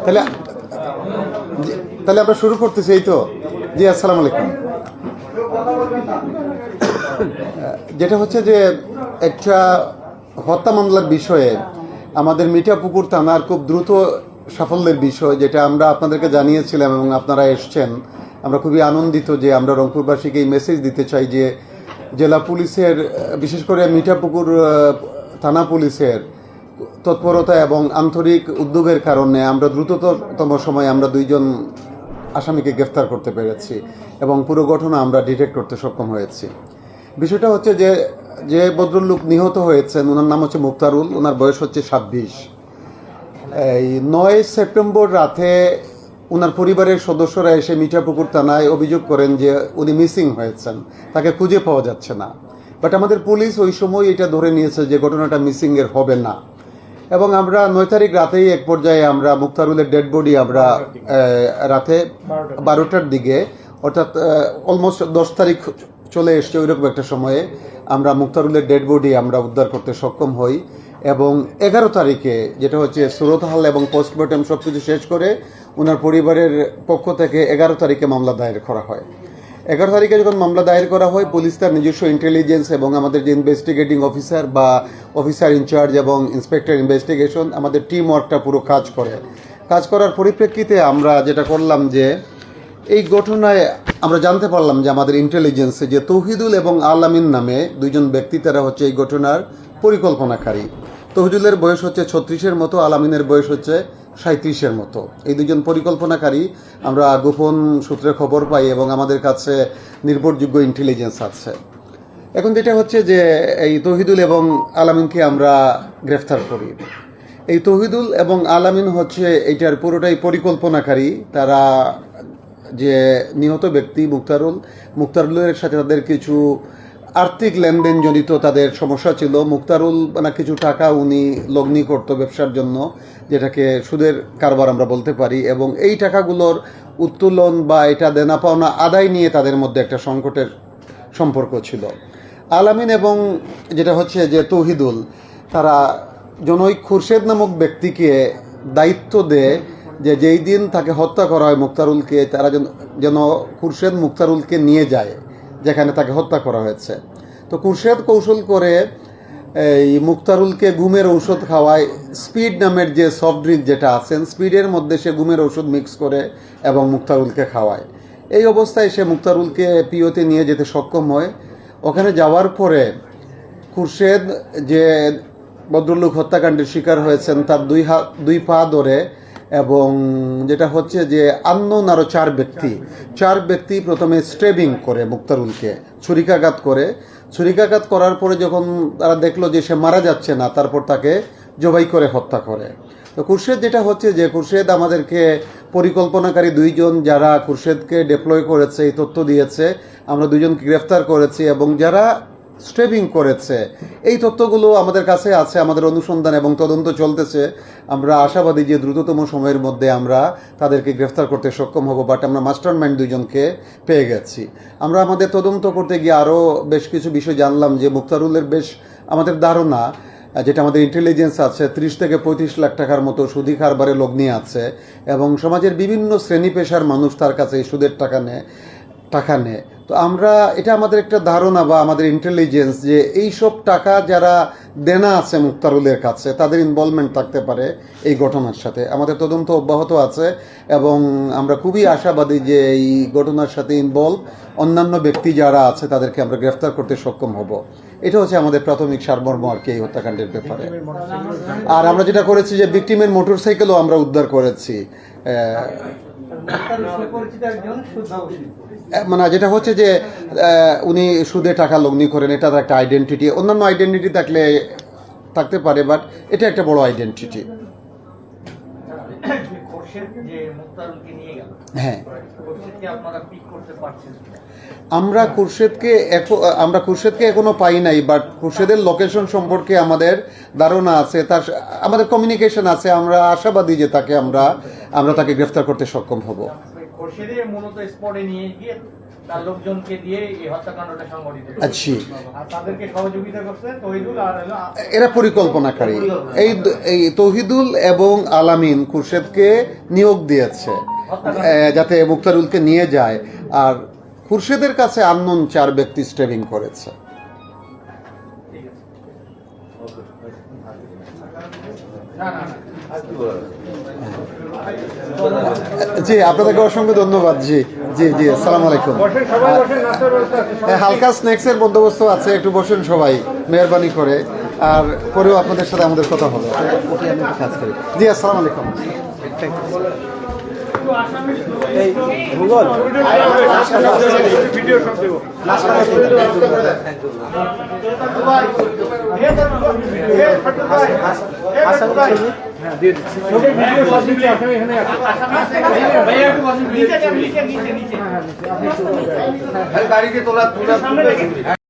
তাহলে তাহলে আমরা শুরু করতেছি। এই তো, জি আসসালামু আলাইকুম। যেটা হচ্ছে যে একটা হত্যা মামলার বিষয়ে আমাদের মিঠাপুকুর থানার খুব দ্রুত সাফল্যের বিষয়, যেটা আমরা আপনাদেরকে জানিয়েছিলাম এবং আপনারা এসছেন। আমরা খুবই আনন্দিত যে আমরা রংপুরবাসীকে এই মেসেজ দিতে চাই যে জেলা পুলিশের, বিশেষ করে মিঠাপুকুর থানা পুলিশের তৎপরতা এবং আন্তরিক উদ্যোগের কারণে আমরা দ্রুততম সময়ে আমরা 2 জন আসামিকে গ্রেফতার করতে পেরেছি এবং পুরো ঘটনা আমরা ডিটেক্ট করতে সক্ষম হয়েছি। বিষয়টা হচ্ছে যে যে ভদ্রলোক নিহত হয়েছেন ওনার নাম হচ্ছে মুক্তারুল, ওনার বয়স হচ্ছে 26। এই 9 সেপ্টেম্বর রাতে ওনার পরিবারের সদস্যরা এসে মিঠাপুকুর থানায় অভিযোগ করেন যে উনি মিসিং হয়েছেন, তাকে খুঁজে পাওয়া যাচ্ছে না। বাট আমাদের পুলিশ ওই সময় এটা ধরে নিয়েছে যে ঘটনাটা মিসিংয়ের হবে না, এবং আমরা 9 তারিখ রাতেই এক পর্যায়ে আমরা মুক্তারুলের ডেড বডি আমরা রাতে 12টার দিকে, অর্থাৎ অলমোস্ট 10 তারিখ চলে এসছে ওইরকম একটা সময়ে আমরা মুক্তারুলের ডেড বডি আমরা উদ্ধার করতে সক্ষম হই। এবং 11 তারিখে যেটা হচ্ছে সুরতহাল এবং পোস্টমর্টম সব কিছু শেষ করে ওনার পরিবারের পক্ষ থেকে 11 তারিখে মামলা দায়ের করা হয়। 11 তারিখে যখন মামলা দায়ের করা হয়, পুলিশ তার নিজস্ব ইন্টেলিজেন্স এবং আমাদের যে ইনভেস্টিগেটিং অফিসার বা অফিসার ইনচার্জ এবং ইন্সপেক্টর ইনভেস্টিগেশন, আমাদের টিম ওয়ার্কটা পুরো কাজ করার পরিপ্রেক্ষিতে আমরা যেটা করলাম যে এই ঘটনায় আমরা জানতে পারলাম যে আমাদের ইন্টেলিজেন্সে যে তৌহিদুল এবং আলামিন নামে 2 জন ব্যক্তি, তারা হচ্ছে এই ঘটনার পরিকল্পনাকারী। তৌহিদুলের বয়স হচ্ছে 36-এর মতো, আলামিনের বয়স হচ্ছে 37-এর মতো। এই 2 জন পরিকল্পনাকারী আমরা গোপন সূত্রে খবর পাই এবং আমাদের কাছে নির্ভরযোগ্য ইন্টেলিজেন্স আছে। এখন যেটা হচ্ছে যে এই তৌহিদুল এবং আলামিনকে আমরা গ্রেফতার করি। এই তৌহিদুল এবং আলামিন হচ্ছে এইটার পুরোটাই পরিকল্পনাকারী। তারা যে নিহত ব্যক্তি মুক্তারুলের সাথে তাদের কিছু আর্থিক লেনদেন জনিত তাদের সমস্যা ছিল। মুক্তারুল মানে কিছু টাকা উনি লগ্নি করতো ব্যবসার জন্য, যেটাকে সুদের কারবার আমরা বলতে পারি, এবং এই টাকাগুলোর উত্তোলন বা এটা দেনা পাওনা আদায় নিয়ে তাদের মধ্যে একটা সংকটের সম্পর্ক ছিল। আলামিন এবং যেটা হচ্ছে যে তৌহিদুল, তারা জনৈক খুরশেদ নামক ব্যক্তিকে দায়িত্ব দেয় যে যেই দিন তাকে হত্যা করা হয় মুক্তারুলকে, তারা যেন খুরশেদ মুক্তারুলকে নিয়ে যায় যেখানে তাকে হত্যা করা হয়েছে। তো খুরশেদ কৌশল করে এই মুক্তারুলকে ঘুমের ঔষধ খাওয়ায়। স্পিড নামের যে সফট ড্রিঙ্ক যেটা আছেন, স্পিডের মধ্যে সে ঘুমের ঔষধ মিক্স করে এবং মুক্তারুলকে খাওয়ায়। এই অবস্থায় সে মুক্তারুলকে পিওতে নিয়ে যেতে সক্ষম হয়। ওখানে যাওয়ার পরে খুরশেদ যে ভদ্রলোক হত্যাকাণ্ডের শিকার হয়েছেন তার 2 পা ধরে, এবং যেটা হচ্ছে যে আননোন আরও 4 ব্যক্তি প্রথমে স্ট্রেবিং করে মুক্তারুলকে ছুরিকাঘাত করার পরে যখন তারা দেখলো যে সে মারা যাচ্ছে না, তারপর তাকে জবাই করে হত্যা করে। তো খুরশেদ যেটা হচ্ছে যে খুরশেদ আমাদেরকে পরিকল্পনাকারী 2 জন যারা খুরশেদকে ডিপ্লয় করেছে, এই তথ্য দিয়েছে। আমরা 2 জনকে গ্রেফতার করেছি এবং যারা স্ট্রেবিং করেছে এই তথ্যগুলো আমাদের কাছে আছে। আমাদের অনুসন্ধান এবং তদন্ত চলতেছে। আমরা আশাবাদী যে দ্রুততম সময়ের মধ্যে আমরা তাদেরকে গ্রেফতার করতে সক্ষম হব। বাট আমরা মাস্টারমাইন্ড 2 জনকে পেয়ে গেছি। আমরা আমাদের তদন্ত করতে গিয়ে আরও বেশ কিছু বিষয় জানলাম যে মুক্তারুলের আমাদের ধারণা, যেটা আমাদের ইন্টেলিজেন্স আছে, 30 থেকে 35 লাখ টাকার মতো সুদি কারবারে লগ্নি আছে, এবং সমাজের বিভিন্ন শ্রেণী পেশার মানুষ তার কাছে এই সুদের টাকা নেয়। তো আমরা এটা আমাদের একটা ধারণা বা আমাদের ইন্টেলিজেন্স যে এই সব টাকা যারা দেনা আছে মুক্তারুলের কাছে, তাদের ইনভলভমেন্ট থাকতে পারে এই ঘটনার সাথে। আমাদের তদন্ত অব্যাহত আছে এবং আমরা খুবই আশাবাদী যে এই ঘটনার সাথে ইনভলভ অন্যান্য ব্যক্তি যারা আছে তাদেরকে আমরা গ্রেফতার করতে সক্ষম হব। এটা হচ্ছে আমাদের প্রাথমিক সারমর্ম আর কি এই হত্যাকাণ্ডের ব্যাপারে। আর আমরা যেটা করেছি যে ভিকটিমের মোটরসাইকেলও আমরা উদ্ধার করেছি। মানে যেটা হচ্ছে যে উনি সুদে টাকা লগ্নি করেন, এটা একটা আইডেন্টিটি। অন্যান্য আইডেন্টিটি থাকতে পারে, বাট এটা একটা বড় আইডেন্টিটি। হ্যাঁ, আমরা খুরশেদকে এখনো পাই নাই, বাট খুরশেদের লোকেশন সম্পর্কে আমাদের ধারণা আছে, আমাদের কমিউনিকেশন আছে। আমরা আশাবাদী যে আমরা তাকে গ্রেফতার করতে সক্ষম হব। তার লোকজনকে দিয়ে এই হত্যাকাণ্ডটা সংঘটিত করেছে। আচ্ছা, আর তাদেরকে সহযোগিতা করছে তহিদুল আর হলো এরা পরিকল্পনাকারী। এই তৌহিদুল এবং আলামিন খুরশেদকে নিয়োগ দিয়েছে যাতে মুক্তারুলকে নিয়ে যায়, আর খুরশেদের কাছে আননোন 4 ব্যক্তি স্টেবিং করেছে। না না না জি, আপনাদেরকে অসংখ্য ধন্যবাদ। জি জি জি, আসসালামু আলাইকুম। হালকা স্ন্যাক্সের বন্দোবস্ত আছে, একটু বসেন সবাই মেহরবানি করে, আর পরেও আপনাদের সাথে আমাদের কথা হবে। ওকে, আমি একটু কাজ করি। জি, আসসালামু আলাইকুম। গাড়িকে তোলা